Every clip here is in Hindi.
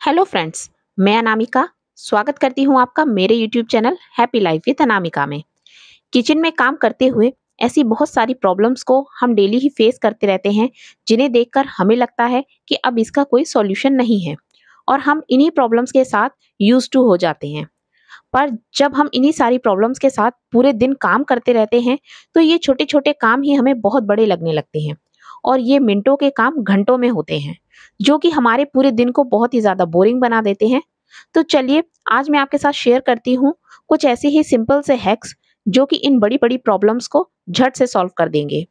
हेलो फ्रेंड्स, मैं अनामिका स्वागत करती हूँ आपका मेरे YouTube channel happy life with Anamika में। किचन में काम करते हुए ऐसी बहुत सारी प्रॉब्लम्स को हम डेली ही फेस करते रहते हैं, जिन्हें देखकर हमें लगता है कि अब इसका कोई सॉल्यूशन नहीं है और हम इन्हीं प्रॉब्लम्स के साथ यूज टू हो जाते हैं। पर जब हम इन्हीं सारी प्रॉब्लम्स के साथ पूरे दिन काम करते रहते हैं, तो ये छोटे छोटे काम ही हमें बहुत बड़े लगने लगते हैं और ये मिनटों के काम घंटों में होते हैं, जो कि हमारे पूरे दिन को बहुत ही ज़्यादा बोरिंग बना देते हैं। तो चलिए, आज मैं आपके साथ शेयर करती हूँ कुछ ऐसे ही सिंपल से हैक्स, जो कि इन बड़ी-बड़ी प्रॉब्लम्स को झट से सॉल्व कर देंगे।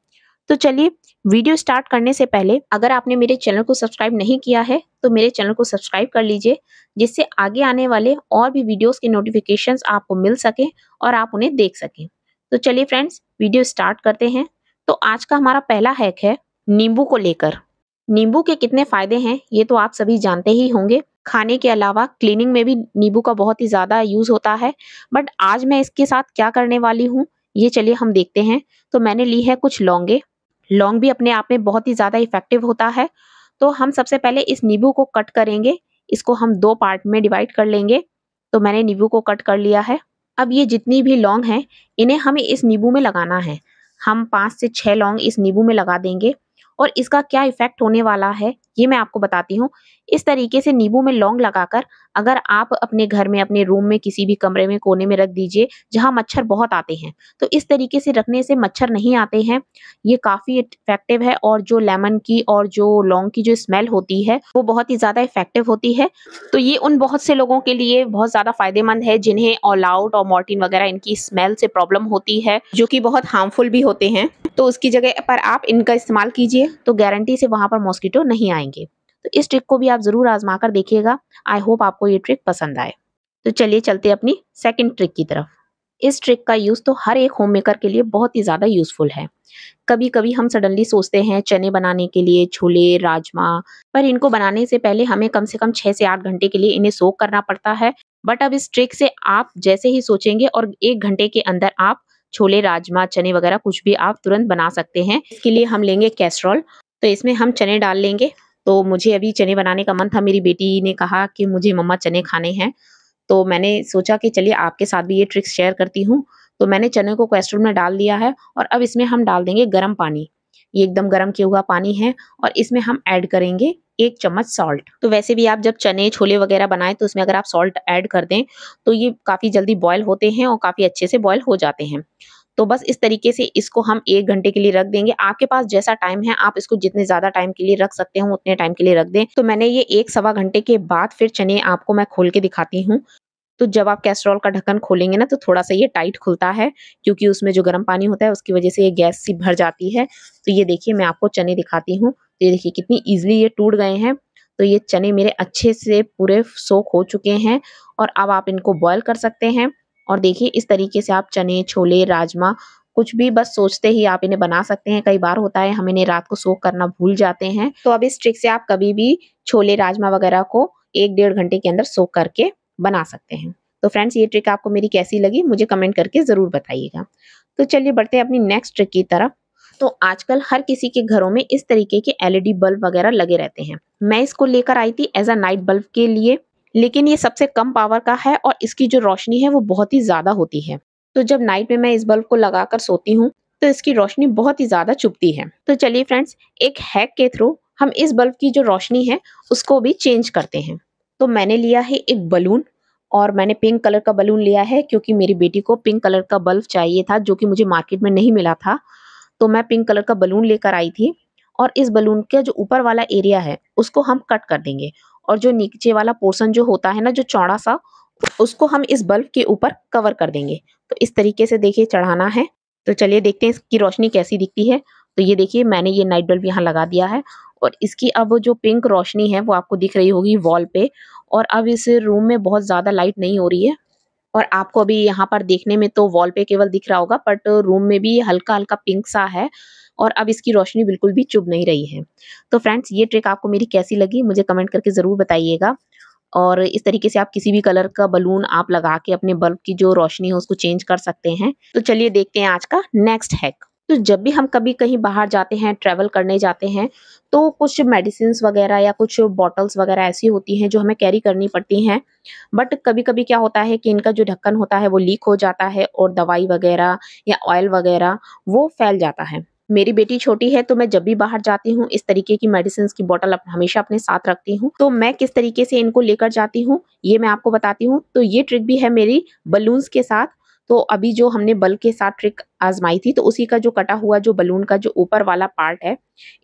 तो चलिए, वीडियो स्टार्ट करने से पहले अगर आपने मेरे चैनल को सब्सक्राइब नहीं किया है, तो मेरे चैनल को सब्सक्राइब कर लीजिए, जिससे आगे आने वाले और भी वीडियोस के नोटिफिकेशंस आपको मिल सकें और आप उन्हें देख सकें। तो चलिए फ्रेंड्स, वीडियो स्टार्ट करते हैं। तो आज का हमारा पहला हैक है नींबू को लेकर। नींबू के कितने फायदे हैं, ये तो आप सभी जानते ही होंगे। खाने के अलावा क्लीनिंग में भी नींबू का बहुत ही ज़्यादा यूज़ होता है। बट आज मैं इसके साथ क्या करने वाली हूँ, ये चलिए हम देखते हैं। तो मैंने ली है कुछ लौंगे। लौंग भी अपने आप में बहुत ही ज़्यादा इफ़ेक्टिव होता है। तो हम सबसे पहले इस नींबू को कट करेंगे। इसको हम 2 पार्ट में डिवाइड कर लेंगे। तो मैंने नींबू को कट कर लिया है। अब ये जितनी भी लौंग हैं, इन्हें हमें इस नींबू में लगाना है। हम 5 से 6 लौंग इस नींबू में लगा देंगे और इसका क्या इफ़ेक्ट होने वाला है, ये मैं आपको बताती हूँ। इस तरीके से नींबू में लौंग लगाकर अगर आप अपने घर में, अपने रूम में, किसी भी कमरे में, कोने में रख दीजिए, जहाँ मच्छर बहुत आते हैं। तो इस तरीके से रखने से मच्छर नहीं आते हैं। ये काफ़ी इफ़ेक्टिव है और जो लेमन की और जो लौंग की जो स्मेल होती है, वो बहुत ही ज़्यादा इफ़ेक्टिव होती है। तो ये उन बहुत से लोगों के लिए बहुत ज़्यादा फ़ायदेमंद है, जिन्हें ऑल आउट और मॉर्टिन वगैरह इनकी स्मेल से प्रॉब्लम होती है, जो कि बहुत हार्मफुल भी होते हैं। तो उसकी जगह पर आप इनका इस्तेमाल कीजिए, तो गारंटी से वहाँ पर मॉस्किटो नहीं आएँगे। तो इस ट्रिक को भी आप ज़रूर आज़मा कर देखिएगा। आई होप आपको ये ट्रिक पसंद आए। तो चलिए चलते हैं अपनी सेकंड ट्रिक की तरफ। इस ट्रिक का यूज़ तो हर एक होम मेकर के लिए बहुत ही ज़्यादा यूज़फुल है। कभी-कभी हम सडनली सोचते हैं चने बनाने के लिए, छोले, राजमा, पर इनको बनाने से पहले हमें कम से कम 6 से 8 घंटे के लिए इन्हें सोक करना पड़ता है। बट अब इस ट्रिक से आप जैसे ही सोचेंगे और 1 घंटे के अंदर आप छोले, राजमा, चने वगैरह कुछ भी आप तुरंत बना सकते हैं। इसके लिए हम लेंगे कैसरोल, तो इसमें हम चने डाल लेंगे। तो मुझे अभी चने बनाने का मन था, मेरी बेटी ने कहा कि मुझे मम्मा चने खाने हैं, तो मैंने सोचा कि चलिए आपके साथ भी ये ट्रिक्स शेयर करती हूँ। तो मैंने चने को कैसरोल में डाल दिया है और अब इसमें हम डाल देंगे गरम पानी। ये एकदम गरम किया हुआ पानी है और इसमें हम ऐड करेंगे 1 चम्मच सॉल्ट। तो वैसे भी आप जब चने, छोले वगैरह बनाएँ, तो उसमें अगर आप सॉल्ट ऐड कर दें, तो ये काफ़ी जल्दी बॉयल होते हैं और काफ़ी अच्छे से बॉयल हो जाते हैं। तो बस इस तरीके से इसको हम 1 घंटे के लिए रख देंगे। आपके पास जैसा टाइम है, आप इसको जितने ज़्यादा टाइम के लिए रख सकते हो, उतने टाइम के लिए रख दें। तो मैंने ये 1 सवा घंटे के बाद फिर चने आपको मैं खोल के दिखाती हूँ। तो जब आप कैसरोल का ढक्कन खोलेंगे ना, तो थोड़ा-सा ये टाइट खुलता है, क्योंकि उसमें जो गर्म पानी होता है, उसकी वजह से ये गैस सी भर जाती है। तो ये देखिए, मैं आपको चने दिखाती हूँ। तो ये देखिए कितनी ईज़िली ये टूट गए हैं। तो ये चने मेरे अच्छे से पूरे सोक हो चुके हैं और अब आप इनको बॉयल कर सकते हैं। और देखिए, इस तरीके से आप चने, छोले, राजमा कुछ भी बस सोचते ही आप इन्हें बना सकते हैं। कई बार होता है हम इन्हें रात को सोक करना भूल जाते हैं। तो अब इस ट्रिक से आप कभी भी छोले, राजमा वगैरह को 1 डेढ़ घंटे के अंदर सोक करके बना सकते हैं। तो फ्रेंड्स, ये ट्रिक आपको मेरी कैसी लगी, मुझे कमेंट करके ज़रूर बताइएगा। तो चलिए बढ़ते हैं अपनी नेक्स्ट ट्रिक की तरफ। तो आजकल हर किसी के घरों में इस तरीके के एलईडी बल्ब वगैरह लगे रहते हैं। मैं इसको लेकर आई थी एज़ अ नाइट बल्ब के लिए, लेकिन ये सबसे कम पावर का है और इसकी जो रोशनी है वो बहुत ही ज़्यादा होती है। तो जब नाइट में मैं इस बल्ब को लगाकर सोती हूँ, तो इसकी रोशनी बहुत ही ज़्यादा चुभती है। तो चलिए फ्रेंड्स, एक हैक के थ्रू हम इस बल्ब की जो रोशनी है उसको भी चेंज करते हैं। तो मैंने लिया है एक बलून और मैंने पिंक कलर का बलून लिया है, क्योंकि मेरी बेटी को पिंक कलर का बल्ब चाहिए था, जो कि मुझे मार्केट में नहीं मिला था। तो मैं पिंक कलर का बलून लेकर आई थी और इस बलून का जो ऊपर वाला एरिया है उसको हम कट कर देंगे और जो नीचे वाला पोर्शन जो होता है ना, जो चौड़ा सा, उसको हम इस बल्ब के ऊपर कवर कर देंगे। तो इस तरीके से देखिए चढ़ाना है। तो चलिए देखते हैं इसकी रोशनी कैसी दिखती है। तो ये देखिए, मैंने ये नाइट बल्ब यहाँ लगा दिया है और इसकी अब जो पिंक रोशनी है वो आपको दिख रही होगी वॉल पे। और अब इस रूम में बहुत ज़्यादा लाइट नहीं हो रही है और आपको अभी यहाँ पर देखने में तो वॉल पे केवल दिख रहा होगा, बट रूम में भी हल्का-हल्का पिंक सा है और अब इसकी रोशनी बिल्कुल भी चुभ नहीं रही है। तो फ्रेंड्स, ये ट्रिक आपको मेरी कैसी लगी, मुझे कमेंट करके ज़रूर बताइएगा। और इस तरीके से आप किसी भी कलर का बलून आप लगा के अपने बल्ब की जो रोशनी है उसको चेंज कर सकते हैं। तो चलिए देखते हैं आज का नेक्स्ट हैक। तो जब भी हम कभी कहीं बाहर जाते हैं, ट्रैवल करने जाते हैं, तो कुछ मेडिसिन्स वगैरह या कुछ बॉटल्स वगैरह ऐसी होती हैं जो हमें कैरी करनी पड़ती हैं। बट कभी-कभी क्या होता है कि इनका जो ढक्कन होता है वो लीक हो जाता है और दवाई वगैरह या ऑयल वगैरह वो फैल जाता है। मेरी बेटी छोटी है तो मैं जब भी बाहर जाती हूँ इस तरीके की मेडिसिन्स की बॉटल हमेशा अपने साथ रखती हूँ। तो मैं किस तरीके से इनको लेकर जाती हूँ ये मैं आपको बताती हूँ। तो ये ट्रिक भी है मेरी बलून्स के साथ। तो अभी जो हमने बल्ब के साथ ट्रिक आजमाई थी तो उसी का जो कटा हुआ जो बलून का जो ऊपर वाला पार्ट है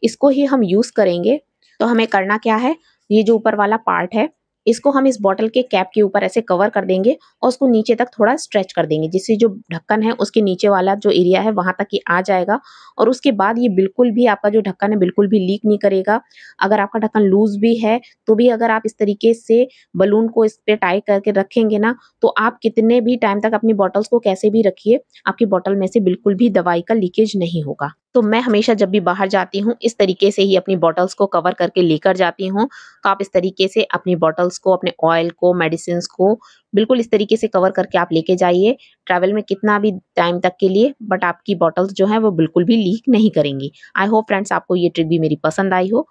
इसको ही हम यूज करेंगे। तो हमें करना क्या है, ये जो ऊपर वाला पार्ट है इसको हम इस बॉटल के कैप के ऊपर ऐसे कवर कर देंगे और उसको नीचे तक थोड़ा स्ट्रेच कर देंगे, जिससे जो ढक्कन है उसके नीचे वाला जो एरिया है वहां तक ही आ जाएगा। और उसके बाद ये बिल्कुल भी आपका जो ढक्कन है बिल्कुल भी लीक नहीं करेगा। अगर आपका ढक्कन लूज भी है तो भी अगर आप इस तरीके से बलून को इस पे टाई करके रखेंगे ना, तो आप कितने भी टाइम तक अपनी बॉटल्स को कैसे भी रखिए, आपकी बॉटल में से बिल्कुल भी दवाई का लीकेज नहीं होगा। तो मैं हमेशा जब भी बाहर जाती हूँ इस तरीके से ही अपनी बॉटल्स को कवर करके लेकर जाती हूँ। तो आप इस तरीके से अपनी बॉटल्स को, अपने ऑयल को, मेडिसिन्स को बिल्कुल इस तरीके से कवर करके आप लेके जाइए ट्रैवल में कितना भी टाइम तक के लिए, बट आपकी बॉटल्स जो है वो बिल्कुल भी लीक नहीं करेंगी। आई होप फ्रेंड्स आपको ये ट्रिक भी मेरी पसंद आई हो।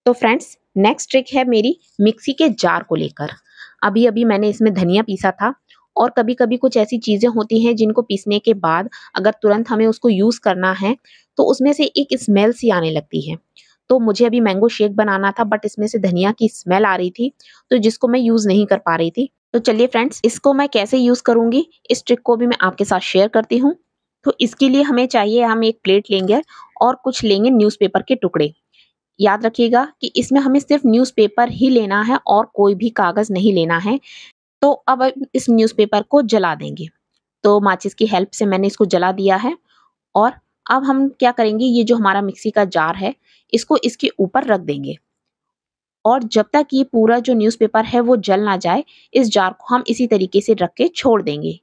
तो फ्रेंड्स नेक्स्ट ट्रिक है मेरी मिक्सी के जार को लेकर। अभी अभी मैंने इसमें धनिया पीसा था और कभी कभी कुछ ऐसी चीजें होती हैं जिनको पीसने के बाद अगर तुरंत हमें उसको यूज करना है तो उसमें से एक स्मेल सी आने लगती है। तो मुझे अभी मैंगो शेक बनाना था बट इसमें से धनिया की स्मेल आ रही थी, तो जिसको मैं यूज नहीं कर पा रही थी। तो चलिए फ्रेंड्स इसको मैं कैसे यूज करूंगी इस ट्रिक को भी मैं आपके साथ शेयर करती हूँ। तो इसके लिए हमें चाहिए, हम एक प्लेट लेंगे और कुछ लेंगे न्यूज़पेपर के टुकड़े। याद रखिएगा कि इसमें हमें सिर्फ न्यूज़पेपर ही लेना है और कोई भी कागज नहीं लेना है। तो अब इस न्यूज़पेपर को जला देंगे। तो माचिस की हेल्प से मैंने इसको जला दिया है और अब हम क्या करेंगे, ये जो हमारा मिक्सी का जार है इसको इसके ऊपर रख देंगे और जब तक ये पूरा जो न्यूज़पेपर है वो जल ना जाए इस जार को हम इसी तरीके से रख के छोड़ देंगे।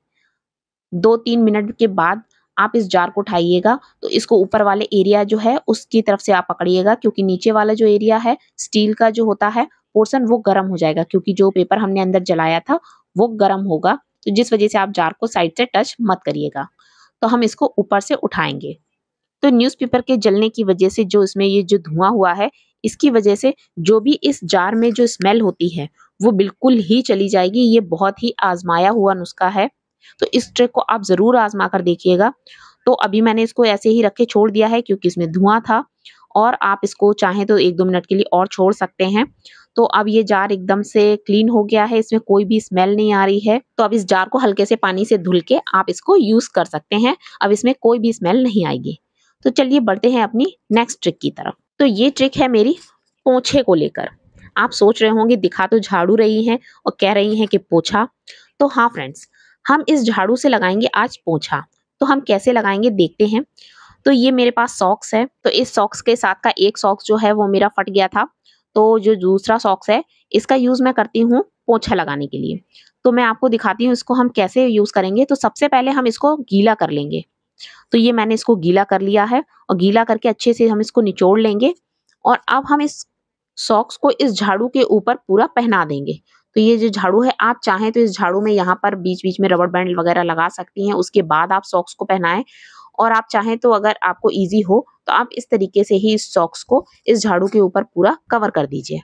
2-3 मिनट के बाद आप इस जार को उठाइएगा तो इसको ऊपर वाले एरिया जो है उसकी तरफ से आप पकड़िएगा, क्योंकि नीचे वाला जो एरिया है स्टील का जो होता है पोर्शन वो गर्म हो जाएगा, क्योंकि जो पेपर हमने अंदर जलाया था वो गर्म होगा। तो जिस वजह से आप जार को साइड से टच मत करिएगा। तो हम इसको ऊपर से उठाएंगे। तो न्यूज़पेपर के जलने की वजह से जो इसमें ये जो धुआं हुआ है इसकी वजह से जो भी इस जार में जो स्मेल होती है वो बिल्कुल ही चली जाएगी। ये बहुत ही आजमाया हुआ नुस्खा है, तो इस ट्रिक को आप जरूर आजमा कर देखिएगा। तो अभी मैंने इसको ऐसे ही रख के छोड़ दिया है क्योंकि इसमें धुआं था और आप इसको चाहें तो 1-2 मिनट के लिए और छोड़ सकते हैं। तो अब ये जार एकदम से क्लीन हो गया है, इसमें कोई भी स्मेल नहीं आ रही है। तो अब इस जार को हल्के से पानी से धुल के आप इसको यूज कर सकते हैं। अब इसमें कोई भी स्मेल नहीं आएगी। तो चलिए बढ़ते हैं अपनी नेक्स्ट ट्रिक की तरफ। तो ये ट्रिक है मेरी पोछे को लेकर। आप सोच रहे होंगे दिखा तो झाड़ू रही हैं और कह रही हैं कि पोछा। तो हाँ फ्रेंड्स, हम इस झाड़ू से लगाएंगे आज पोछा। तो हम कैसे लगाएंगे देखते हैं। तो ये मेरे पास सॉक्स है, तो इस सॉक्स के साथ का एक सॉक्स जो है वो मेरा फट गया था। तो जो दूसरा सॉक्स है इसका यूज मैं करती हूँ पोछा लगाने के लिए। तो मैं आपको दिखाती हूँ इसको हम कैसे यूज करेंगे। तो सबसे पहले हम इसको गीला कर लेंगे। तो ये मैंने इसको गीला कर लिया है और गीला करके अच्छे से हम इसको निचोड़ लेंगे और अब हम इस सॉक्स को इस झाड़ू के ऊपर पूरा पहना देंगे। तो ये जो झाड़ू है आप चाहें तो इस झाड़ू में यहाँ पर बीच बीच में रबर बैंड वगैरह लगा सकती हैं, उसके बाद आप सॉक्स को पहनाएं। और आप चाहें तो अगर आपको इजी हो तो आप इस तरीके से ही इस सॉक्स को इस झाड़ू के ऊपर पूरा कवर कर दीजिए।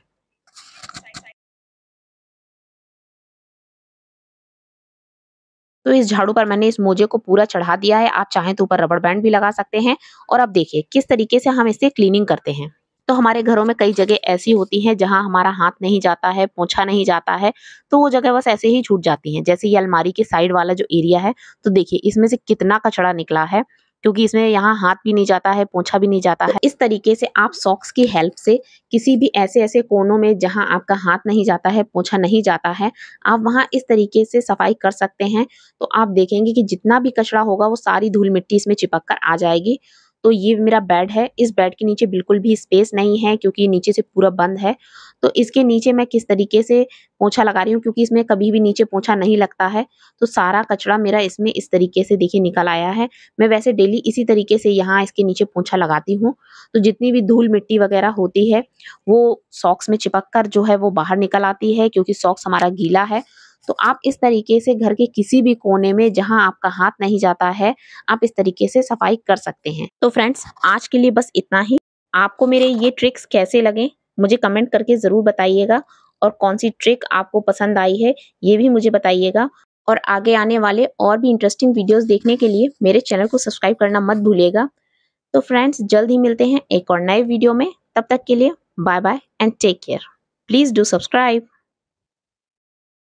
तो इस झाड़ू पर मैंने इस मोजे को पूरा चढ़ा दिया है। आप चाहें तो ऊपर रबर बैंड भी लगा सकते हैं। और अब देखिए किस तरीके से हम इससे क्लीनिंग करते हैं। तो हमारे घरों में कई जगह ऐसी होती हैं जहां हमारा हाथ नहीं जाता है, पोंछा नहीं जाता है, तो वो जगह बस ऐसे ही छूट जाती हैं। जैसे ये अलमारी के साइड वाला जो एरिया है, तो देखिए इसमें से कितना कचरा निकला है, क्योंकि इसमें यहाँ हाथ भी नहीं जाता है, पोंछा भी नहीं जाता है। इस तरीके से आप सॉक्स की हेल्प से किसी भी ऐसे ऐसे कोनों में जहां आपका हाथ नहीं जाता है, पोंछा नहीं जाता है, आप वहां इस तरीके से सफाई कर सकते हैं। तो आप देखेंगे कि जितना भी कचरा होगा वो सारी धूल मिट्टी इसमें चिपक कर आ जाएगी। तो ये मेरा बेड है, इस बेड के नीचे बिल्कुल भी स्पेस नहीं है क्योंकि नीचे से पूरा बंद है। तो इसके नीचे मैं किस तरीके से पोंछा लगा रही हूँ, क्योंकि इसमें कभी भी नीचे पोंछा नहीं लगता है। तो सारा कचरा मेरा इसमें इस तरीके से देखिए निकल आया है। मैं वैसे डेली इसी तरीके से यहाँ इसके नीचे पोंछा लगाती हूँ। तो जितनी भी धूल मिट्टी वगैरह होती है वो सॉक्स में चिपक कर जो है वो बाहर निकल आती है, क्योंकि सॉक्स हमारा गीला है। तो आप इस तरीके से घर के किसी भी कोने में जहां आपका हाथ नहीं जाता है, आप इस तरीके से सफाई कर सकते हैं। तो फ्रेंड्स, आज के लिए बस इतना ही। आपको मेरे ये ट्रिक्स कैसे लगे मुझे कमेंट करके ज़रूर बताइएगा, और कौन सी ट्रिक आपको पसंद आई है ये भी मुझे बताइएगा। और आगे आने वाले और भी इंटरेस्टिंग वीडियोस देखने के लिए मेरे चैनल को सब्सक्राइब करना मत भूलिएगा। तो फ्रेंड्स, जल्द ही मिलते हैं एक और नए वीडियो में। तब तक के लिए bye bye and take care. Please do subscribe.